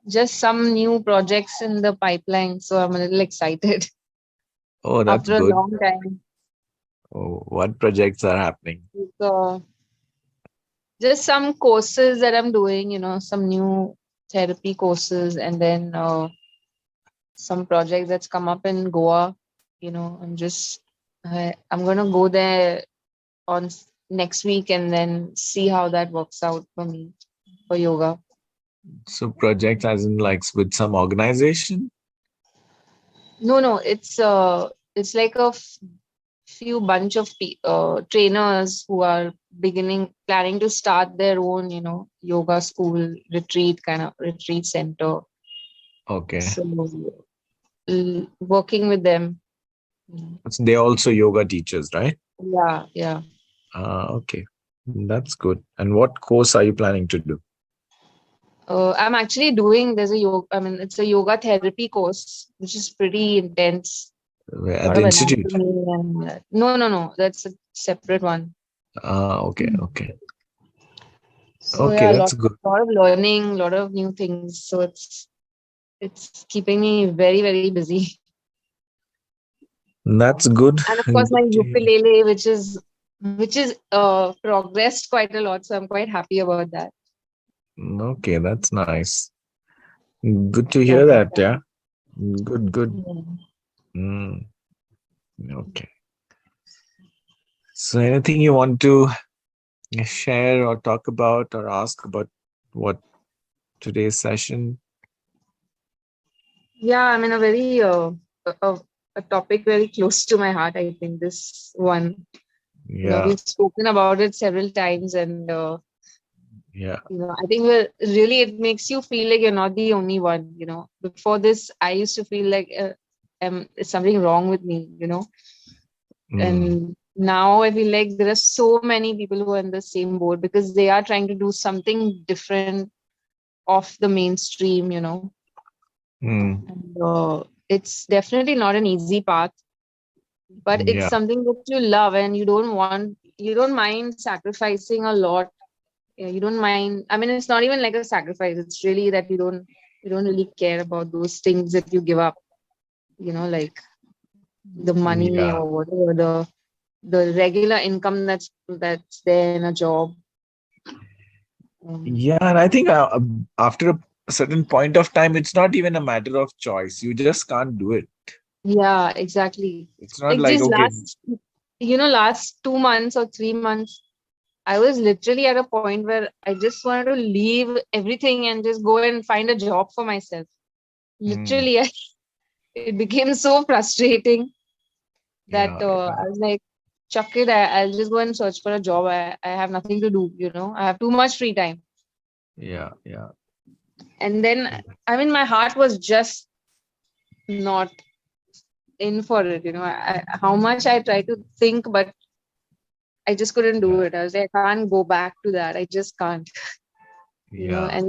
just some new projects in the pipeline. So I'm a little excited Oh, that's after a good. long time. Oh, what projects are happening? So just some courses that I'm doing, some new therapy courses, and then some projects that's come up in Goa. I'm gonna go there next week and then see how that works out for me for yoga. So projects as in like with some organization? No, it's like a few bunch of trainers who are planning to start their own, yoga school retreat kind of retreat center. Okay. So working with them. So they're also yoga teachers, right? Yeah, yeah. Okay. That's good. And what course are you planning to do? I'm actually doing there's a yoga. I mean, it's a yoga therapy course, which is pretty intense. A At lot the of institute? anatomy and no, that's a separate one. Okay, okay. So Okay, yeah, that's good. lot of learning, a lot of new things. So it's keeping me very, very busy. That's good. And of course, my Good to hear. ukulele, which is progressed quite a lot. So I'm quite happy about that. Okay, that's nice. Good to Yeah. hear that. Yeah. Good, good. Yeah. Mm, okay. So anything you want to share or talk about or ask about what today's session? Yeah, I mean, a topic very close to my heart. I think this one, Yeah, we've spoken about it several times, and yeah. I think it makes you feel like you're not the only one. Before this, I used to feel like is something wrong with me. Mm, And now I feel like there are so many people who are in the same boat because they are trying to do something different off the mainstream. mm, And it's definitely not an easy path, but it's yeah, something that you love and you don't mind sacrificing a lot. Yeah, you don't mind. I mean, it's not even like a sacrifice. It's really that you don't really care about those things that you give up, like the money yeah. or whatever, the regular income that's there in a job. um, Yeah, and I think after a certain point of time, it's not even a matter of choice. You just can't do it. yeah, exactly. It's not Like like, these okay, last 2 months or 3 months, I was literally at a point where I just wanted to leave everything and just go and find a job for myself. mm, Literally, it became so frustrating that yeah, I was like, chuck it. I'll just go and search for a job. I have nothing to do, I have too much free time. yeah, yeah, And then, I mean, my heart was just not in for it. How much I tried to think, but I just couldn't do yeah, it. I was like, I can't go back to that. I just can't. yeah,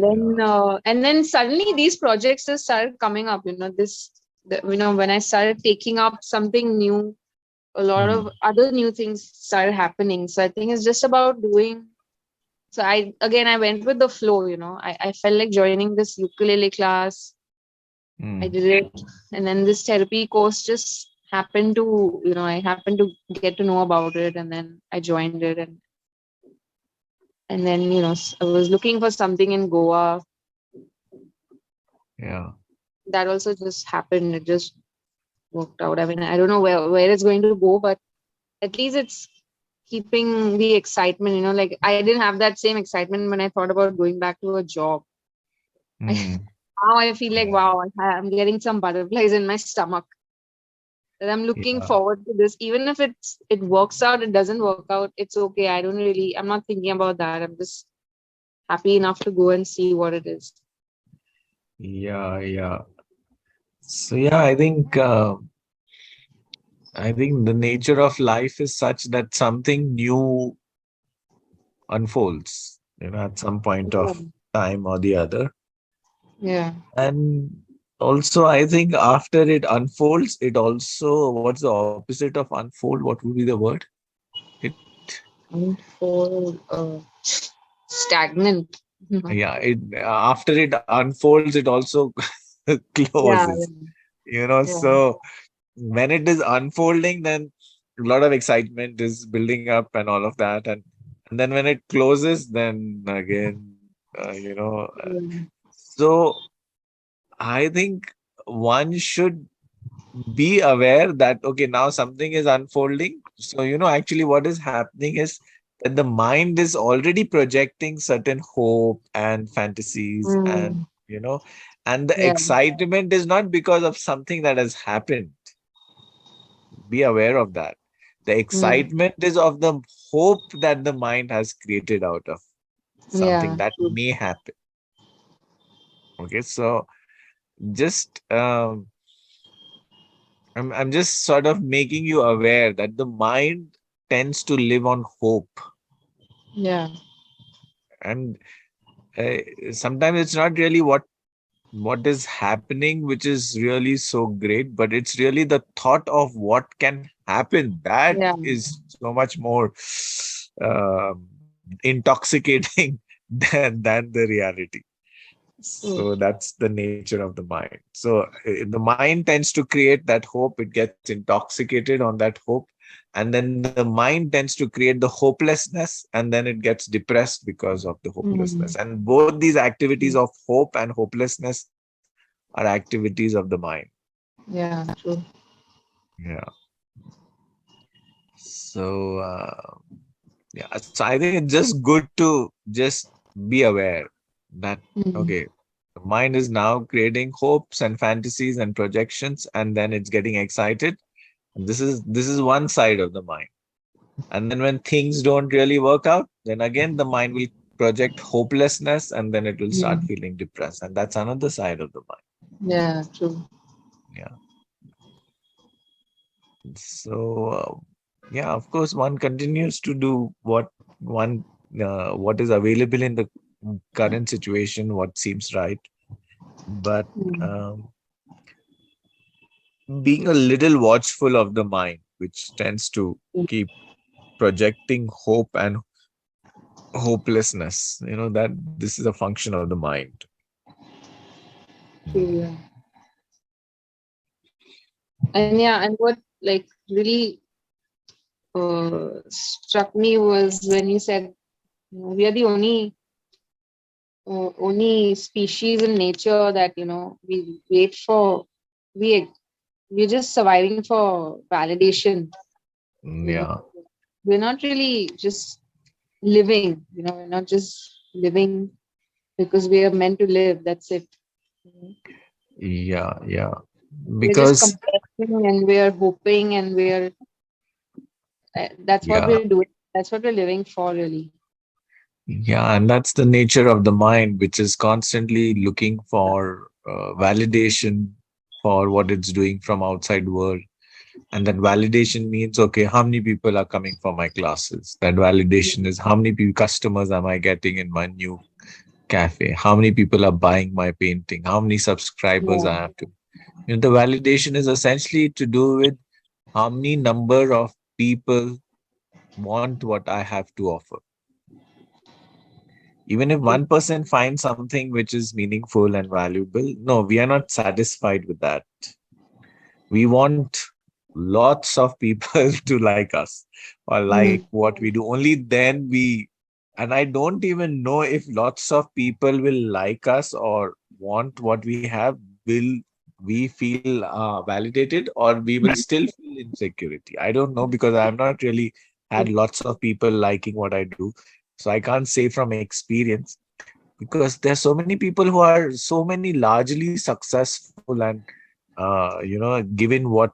And then suddenly these projects just started coming up. When I started taking up something new, a lot mm, of other new things started happening. So I think it's just about doing. So I went with the flow. I felt like joining this ukulele class. I mm, did it, and then this therapy course just happened to, I happened to get to know about it, and then I joined it, and then I was looking for something in Goa. yeah, That also just happened. It just worked out. I mean, I don't know where it's going to go, but at least it's keeping the excitement. Like I didn't have that same excitement when I thought about going back to a job. mm, Now I feel like, yeah, wow, I'm getting some butterflies in my stomach. That I'm looking yeah, forward to this. Even if it works out, it doesn't work out, it's okay. I'm not thinking about that. I'm just happy enough to go and see what it is. yeah, yeah. So yeah, I think the nature of life is such that something new unfolds, at some point Yeah. of time or the other. Yeah. And also, I think after it unfolds, it also, what's the opposite of unfold? What would be the word? It, And for stagnant. Yeah, it after it unfolds, it also Yeah, closes. yeah, So when it is unfolding, then a lot of excitement is building up and all of that, and then when it closes, then again, yeah, so I think one should be aware that okay, now something is unfolding. So actually what is happening is that the mind is already projecting certain hope and fantasies, and mm, and the yeah, excitement is not because of something that has happened. Be aware of that. The mm, excitement is of the hope that the mind has created out of something yeah, that true. may happen. Okay, so just I'm just sort of making you aware that the mind tends to live on hope, Yeah, and sometimes it's not really what is happening which is really so great, but it's really the thought of what can happen that yeah, is so much more intoxicating than the reality. true. So that's the nature of the mind. So the mind tends to create that hope, it gets intoxicated on that hope, and then the mind tends to create the hopelessness, and then it gets depressed because of the hopelessness. Mm, And both these activities of hope and hopelessness are activities of the mind. yeah, true. Yeah. So so I think it's just good to just be aware that Mm, okay, the mind is now creating hopes and fantasies and projections, and then it's getting excited. And this is one side of the mind. And then when things don't really work out, then again the mind will project hopelessness, and then it will start mm, feeling depressed. And that's another side of the mind. yeah, true. Yeah. So yeah, of course, one continues to do one what is available in the current situation, what seems right. But Mm, being a little watchful of the mind, which tends to keep projecting hope and hopelessness, that this is a function of the mind. true, yeah. Mm. And yeah, and what like really struck me was when you said, we are the only species in nature that we wait for, we we're just surviving for validation. you know Yeah, we're not really just living. We're not just living because we are meant to live. That's it. you know. yeah, We're just because compressing and we're hoping and we're that's what yeah, we're doing. That's what we're living for, really. yeah, and that's the nature of the mind, which is constantly looking for validation for what it's doing from outside world. And that validation means, okay, how many people are coming for my classes? That validation is how many people, customers am I getting in my new cafe? How many people are buying my painting? How many subscribers Yeah, I have to? The validation is essentially to do with how many number of people want what I have to offer. Even if true. one person finds something which is meaningful and valuable, no, we are not satisfied with that. We want lots of people to like us or like Mm, what we do. Only then and I don't even know if lots of people will like us or want what we have. Will we feel validated, or we will still feel insecurity? I don't know, because I have not really had lots of people liking what I do. So I can't say from experience, because there's so many people who are so many largely successful and given what,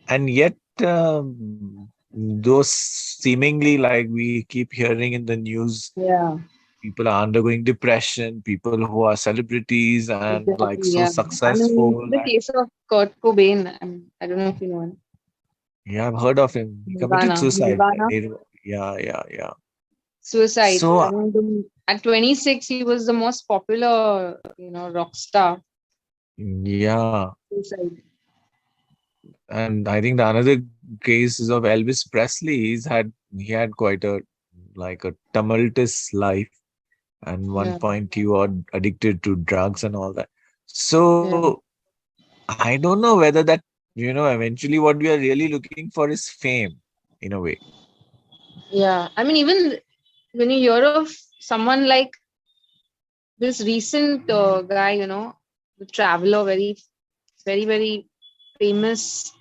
and yet those seemingly, like we keep hearing in the news, yeah, people are undergoing depression, people who are celebrities and like exactly. so Yeah, I mean, successful. the case of Kurt Cobain. I don't know if you know him. Yeah, I've heard of him. He committed suicide. Nirvana. Yeah, yeah. Suicide. So I mean, at 26, he was the most popular, rock star. yeah, Suicide. and I think the another case is of Elvis Presley. He had quite a like a tumultuous life, and one Yeah. point you are addicted to drugs and all that. Yeah. So I don't know whether that, eventually what we are really looking for is fame in a way. Yeah. I mean, even when you hear of someone like this recent guy, the traveler, very famous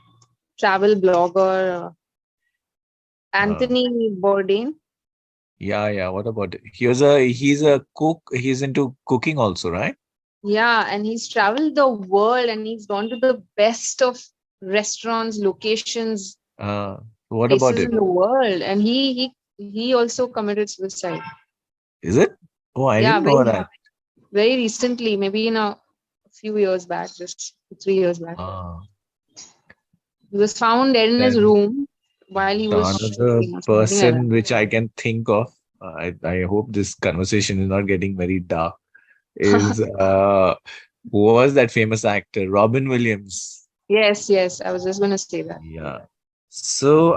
travel blogger, Uh, Anthony Bourdain. yeah, yeah. What about it? He's a cook. He's into cooking also, right? Yeah, and he's traveled the world and he's gone to the best of restaurants, locations, Uh, what about places in him? the world, and he also committed suicide. Is it? Oh, I Yeah, didn't know that. very recently, maybe in a few years back, just 3 years back. Uh, He was found dead in his then room while he the was another shooting or something like person that. which I can think of, I hope this conversation is not getting very dark, is who was that famous actor? Robin Williams. Yes, yes, I was just gonna say that. Yeah. So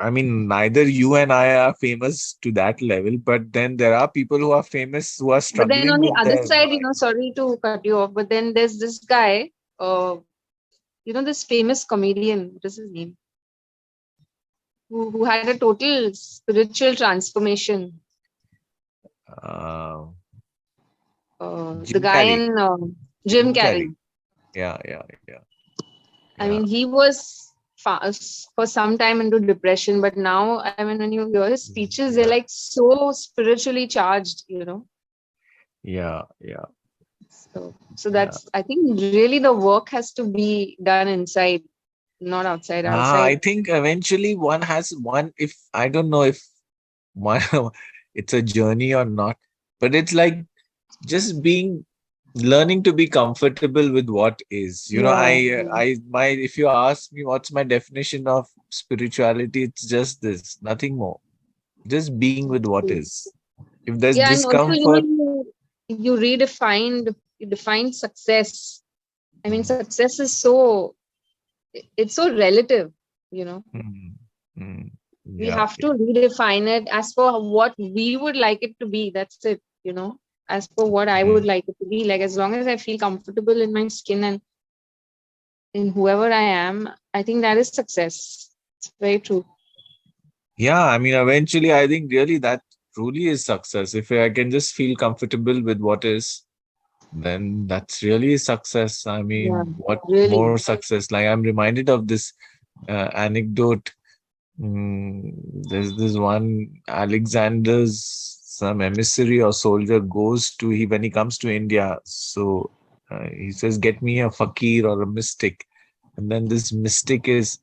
neither you and I are famous to that level, but then there are people who are famous who are But then struggling on the with other their side, mind. sorry to cut you off, but then there's this guy, this famous comedian, what is his name? Who had a total spiritual transformation. Uh, The Jim guy Carrey. in Jim Jim Carrey. Carrey. Yeah, yeah, yeah, I yeah. mean, he was for some time into depression, but now, I mean, when you hear his speeches, they're Yeah, like so spiritually charged. yeah, yeah, So yeah. that's, I think, really the work has to be done inside, not outside. I Outside, think eventually one has one, if I don't know if one it's a journey or not, but it's like just being learning to be comfortable with what is. yeah, If you ask me what's my definition of spirituality, it's just this, nothing more. Just being with what yeah. is. If there's Yeah, and also, discomfort, you defined success. I mean, mm, success is it's so relative, you know. mm, mm, We yeah, have to redefine it as for what we would like it to be. That's it. As for what I would mm. like it to be. Like, as long as I feel comfortable in my skin and in whoever I am, I think that is success. It's very true. Yeah, eventually, I think really that truly is success. If I can just feel comfortable with what is, then that's really success. Yeah, What more really. success? Like, I'm reminded of this anecdote. There's this one Alexander's some emissary or soldier goes to he when he comes to India. So he says, "Get me a fakir or a mystic," and then this mystic is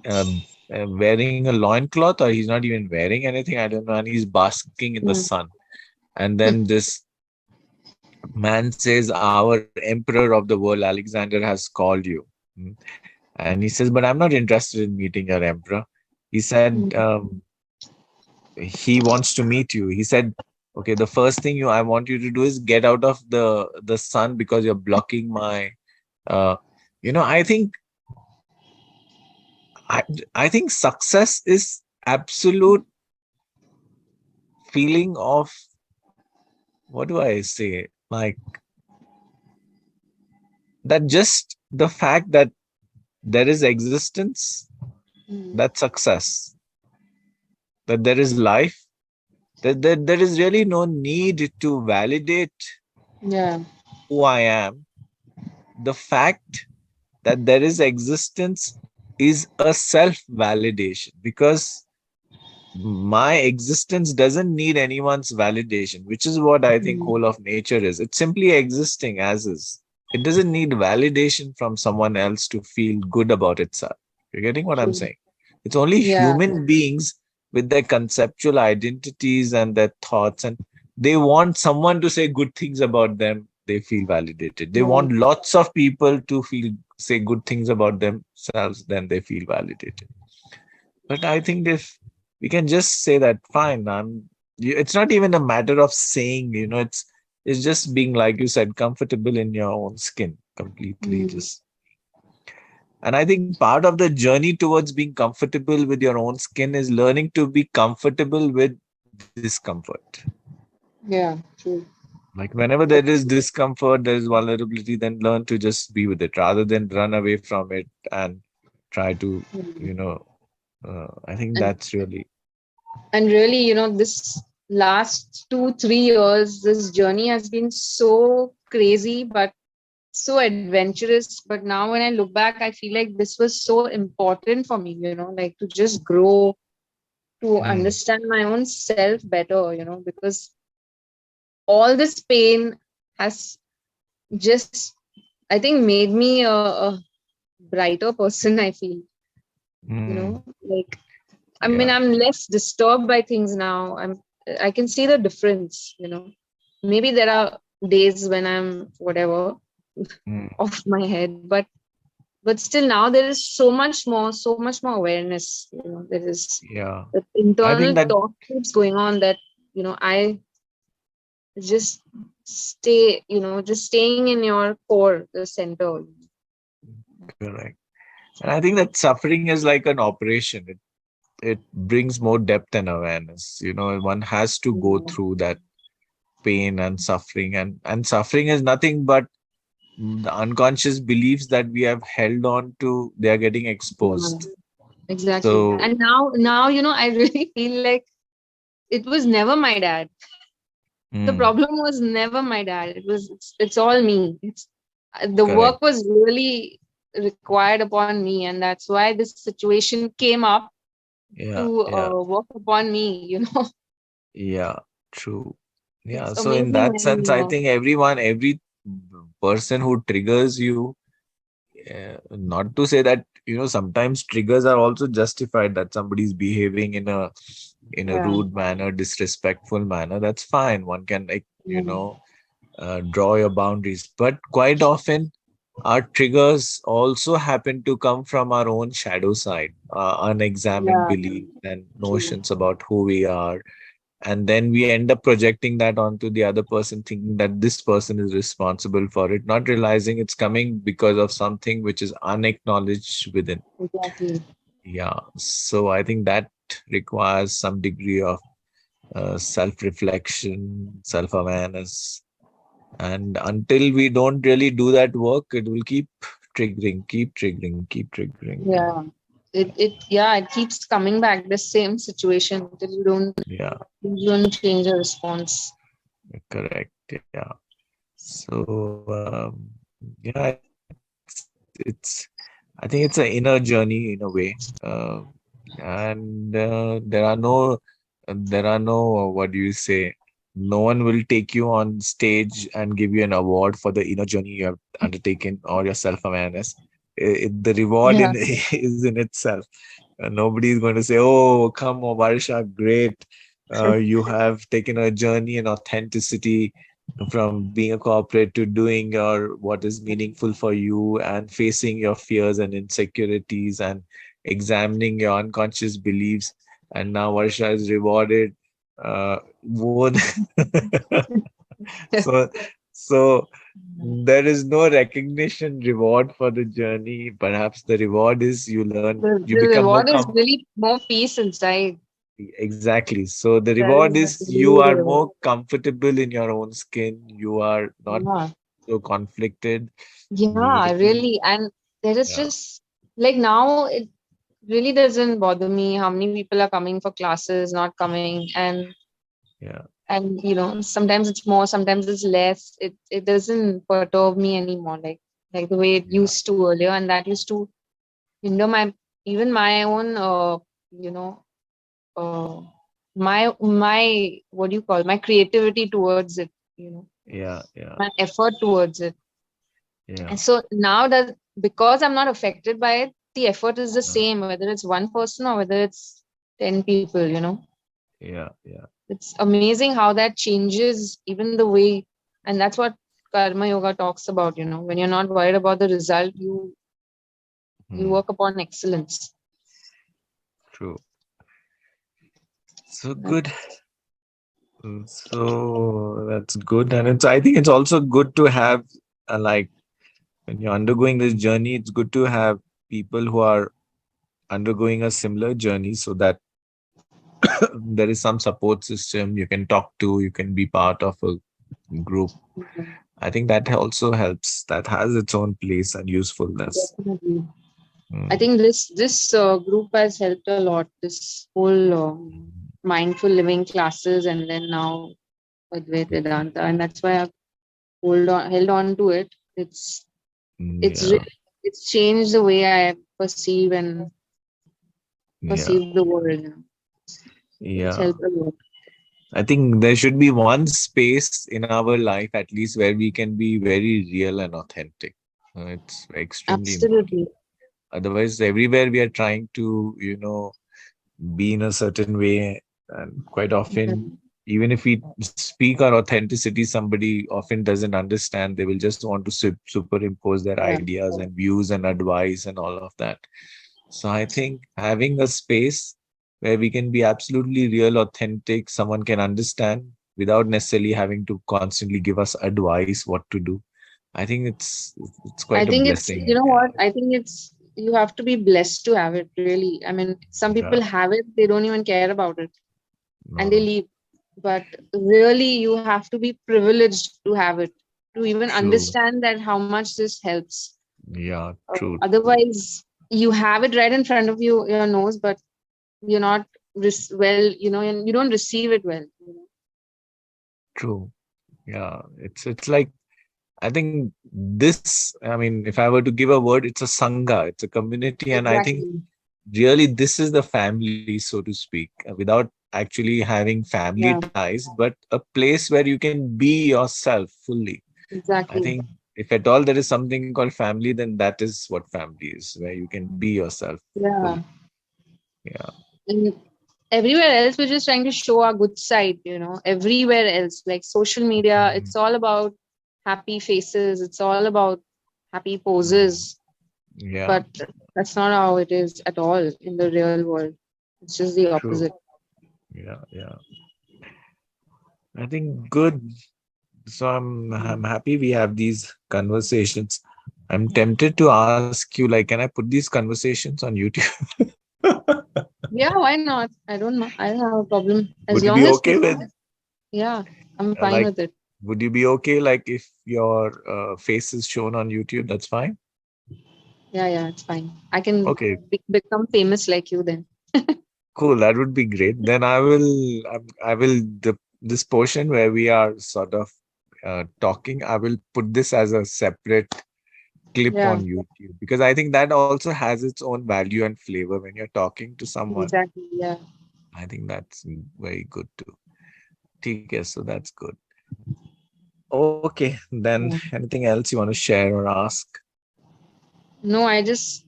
um, wearing a loincloth, or he's not even wearing anything. I don't know, and he's basking in the Mm. sun. And then this man says, "Our emperor of the world, Alexander, has called you." Mm. And he says, "But I'm not interested in meeting your emperor." He said, Mm. he wants to meet you. He said, "Okay, the first thing I want you to do is get out of the sun because you're blocking my." Uh, I think I I think success is absolute feeling of, what do I say? Like that, just the fact that there is existence, Mm. that success, that there is life, that there is really no need to validate Yeah. who I am. The fact that there is existence is a self validation, because my existence doesn't need anyone's validation, which is what I think Mm. whole of nature is. It's simply existing as is. It doesn't need validation from someone else to feel good about itself. You're getting what I'm True. saying? It's only Yeah. human beings with their conceptual identities and their thoughts, and they want someone to say good things about them. They feel validated. They Yeah. want lots of people to say good things about themselves, then they feel validated. But I think if we can just say that, fine, it's not even a matter of saying, it's just being, like you said, comfortable in your own skin completely. Mm. Just, and I think part of the journey towards being comfortable with your own skin is learning to be comfortable with discomfort. Yeah, true. Like whenever there is discomfort, there is vulnerability, then learn to just be with it rather than run away from it and try to, Mm. you know, I think And that's really, really, this last 2 3 years, this journey has been so crazy, but so adventurous. But now when I look back, I feel like this was so important for me, like to just grow, to hmm, understand my own self better, because all this pain has just, I think, made me a brighter person, I feel, hmm, like, I mean, yeah, I'm less disturbed by things now. I can see the difference. Maybe there are days when I'm whatever hmm, off my head, but still now there is so much more awareness. There is yeah. the I think internal that talk keeps going on that, I just just staying in your core, the center. correct. And I think that suffering is like an operation. It brings more depth and awareness. One has to go Yeah. through that pain and suffering, and suffering is nothing but the unconscious beliefs that we have held on to. They are getting Yeah, exposed. exactly. So, And now, I really feel like it was never my dad. The mm, problem was never my dad. It's all me. The correct. work was really required upon me, and that's why this situation came up Yeah, to yeah, work upon me. yeah, true. Yeah. It's So in amazing that when sense, I think every person who triggers you, not to say that, sometimes triggers are also justified, that somebody's behaving in a yeah, rude manner, disrespectful manner. That's fine. One can, like, yeah, draw your boundaries. But quite often, our triggers also happen to come from our own shadow side, unexamined yeah, beliefs and true, notions about who we are. And then we end up projecting that onto the other person, thinking that this person is responsible for it, not realizing it's coming because of something which is unacknowledged within. exactly. Yeah. So I think that requires some degree of self reflection, self awareness. And until we don't really do that work, it will keep triggering, keep triggering, keep triggering. And Yeah, it keeps coming back the same situation until yeah, you don't change the response. correct. Yeah. So yeah, it's I think it's an inner journey in a way, and there are no what do you say? No one will take you on stage and give you an award for the inner journey you have undertaken or your self awareness. The reward Yeah, in is in itself. Nobody is going to say, "Oh, come on, Varsha, great! You have taken a journey in authenticity from being a corporate to doing your what is meaningful for you and facing your fears and insecurities and examining your unconscious beliefs. And now Varsha is rewarded more so so there is no recognition reward for the journey. Perhaps the reward is you the become more reward is really more peace inside. exactly. So the That reward is is you really the are reward. more comfortable in your own skin. You are not Yeah, so conflicted. You yeah, really, really. And there is yeah, just like now it really doesn't bother me how many people are coming for classes, not coming, yeah, and sometimes it's more, sometimes it's less. It doesn't perturb me anymore, like the way it yeah, used to earlier, and that used to hinder my, even my own, you know uh my what do you call, my creativity towards it, yeah, yeah, my effort towards it. yeah, And so now that, because I'm not affected by it, the effort is the uh, same, whether it's one person or whether it's 10 people. yeah, yeah. It's amazing how that changes even the way, and that's what karma yoga talks about. When you're not worried about the result, you Hmm, work upon excellence. true. So That- good. So that's good, and I think it's also good to have like when you're undergoing this journey, it's good to have people who are undergoing a similar journey, so that there is some support system you can talk to, you can be part of a group. Mhm. I think that also helps. That has its own place and usefulness. Definitely. I Mm. think this group has helped a lot. This whole mindful living classes, and then now Advaita Vedanta, and that's why I've held on to it. It's Yeah, really, it's changed the way I perceive and yeah, perceive the world. You know, it's yeah. helped a lot. I think there should be one space in our life, at least, where we can be very real and authentic. It's extremely important. Absolutely. Otherwise, everywhere we are trying to, be in a certain way, and quite often, Mhm. even if we speak our authenticity, somebody often doesn't understand. They will just want to superimpose their Yeah. ideas and views and advice and all of that. So I think having a space where we can be absolutely real, authentic, someone can understand without necessarily having to constantly give us advice what to do. I think it's I quite a think it's, blessing. you know Yeah, what? I think it's, you have to be blessed to have it, really. I mean, some yeah, people have it, they don't even care about it and they no, leave. But really, you have to be privileged to have it, to even true. understand that how much this helps. Yeah, true, Otherwise, you have it right in front of you, your nose, but you're not well, and you don't receive it well. true. Yeah, it's like I think this. I mean, if I were to give a word, it's a sangha. It's a community, and I think Exactly. really this is the family, so to speak, without actually having family Yeah, ties, but a place where you can be yourself fully. I exactly. think if at all there is something called family, then that is what family is, where you can be yourself fully. Yeah. Yeah. And everywhere else, we're just trying to show our good side, everywhere else, like social media, Mm, it's all about happy faces, it's all about happy mm, poses. yeah, But that's not how it is at all in the real world. It's just the true. opposite. Yeah, yeah. I think good. So I'm happy we have these conversations. I'm tempted to ask you, like, can I put these conversations on YouTube? Yeah, why not? I don't know. I don't have a problem. As Would you long be as okay people, with, yeah, I'm fine like, with it. would you be okay, like, if your face is shown on YouTube? That's fine. Yeah, yeah, it's fine. I can Okay, become famous like you then. cool. That would be great. Then I will this portion where we are sort of talking. I will put this as a separate clip Yeah, on YouTube because I think that also has its own value and flavor when you're talking to someone. exactly. Yeah. I think that's very good too. Okay, so that's good. Okay, then Yeah. anything else you want to share or ask? No, I just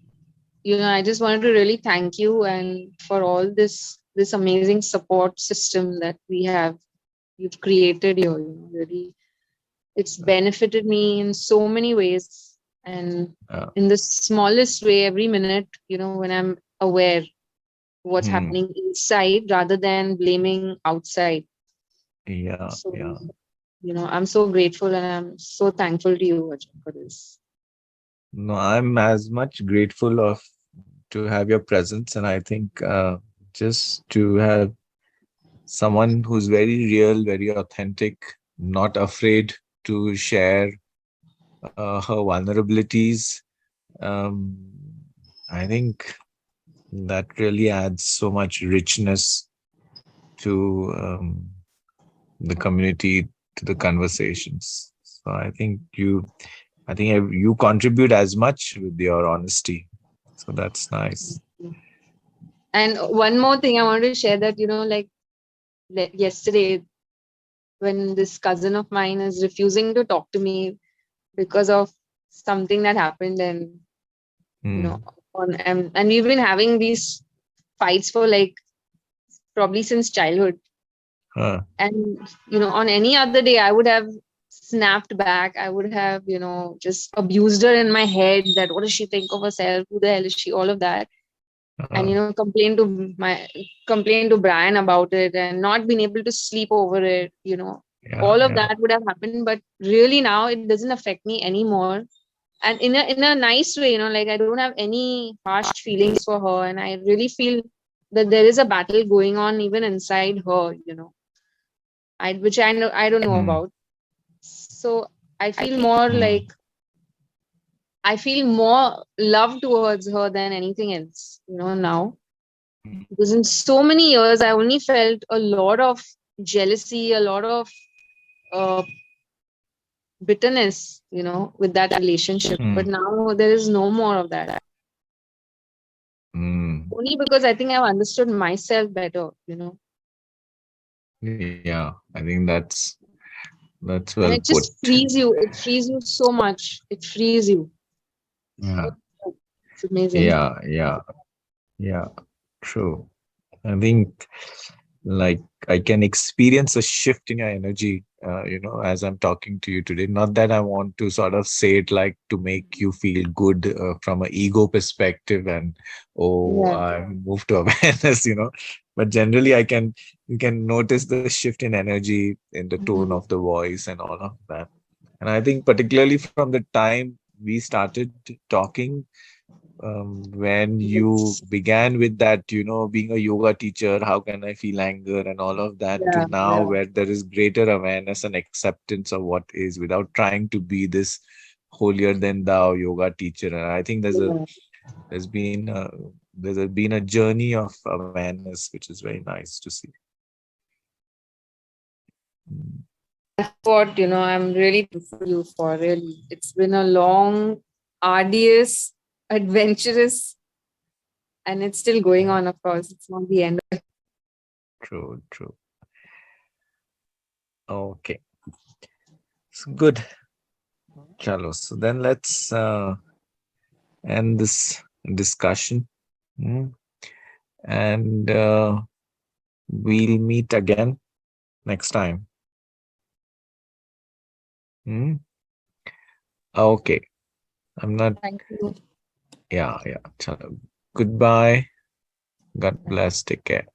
wanted to really thank you and for all this amazing support system that we have you've created here. Really, it's benefited me in so many ways, and Uh, in the smallest way, every minute. When I'm aware what's hmm, happening inside rather than blaming outside. yeah, So, yeah. I'm so grateful and I'm so thankful to you, Ajay, for this. No, I'm as much grateful of to have your presence, and I think just to have someone who's very real, very authentic, not afraid to share her vulnerabilities. Um, I think that really adds so much richness to the community, to the conversations. So I think you contribute as much with your honesty. So that's nice. And one more thing I wanted to share that, yesterday when this cousin of mine is refusing to talk to me because of something that happened, and you know Mm. and we've been having these fights for like probably since childhood. Huh. And on any other day I would have snapped back. I would have just abused her in my head, that what does she think of herself, who the hell is she, all of that. And Uh, complain to Brian about it and not being able to sleep over it. yeah, All of yeah. that would have happened, but really now it doesn't affect me anymore. And in a nice way, like I don't have any harsh feelings for her, and I really feel that there is a battle going on even inside her, which I don't know Hmm. about. So I feel more like, I feel more love towards her than anything else, now. Because in so many years, I only felt a lot of jealousy, a lot of uh, bitterness, with that relationship. Hmm. But now there is no more of that. Hmm. Only because I think I've understood myself better, Yeah, I think that's well and it put. just frees you. It frees you so much. It frees you. Yeah, It's amazing. yeah, yeah. True. I think like I can experience a shift in your energy, as I'm talking to you today. Not that I want to sort of say it like to make you feel good from an ego perspective and, oh, Yeah. I moved to awareness, but generally you can notice the shift in energy in the tone Mhm. of the voice and all of that. And I think particularly from the time we started talking, when you Yes. began with that, being a yoga teacher, how can I feel anger and all of that, to Yeah. now Yeah. where there is greater awareness and acceptance of what is without trying to be this holier than thou yoga teacher. And I think Yeah. there's been been a journey of awareness, which is very nice to see. Mm. That's what, I'm really thankful you for, really. It's been a long, arduous, adventurous, and it's still going on, of course. It's not the end. True, true. Okay, so good. Chalo. So then let's end this discussion. Mm. And we'll meet again next time. Hmm? Okay. I'm not. Thank you. Yeah, yeah. Chalo. Goodbye. God bless. Take care.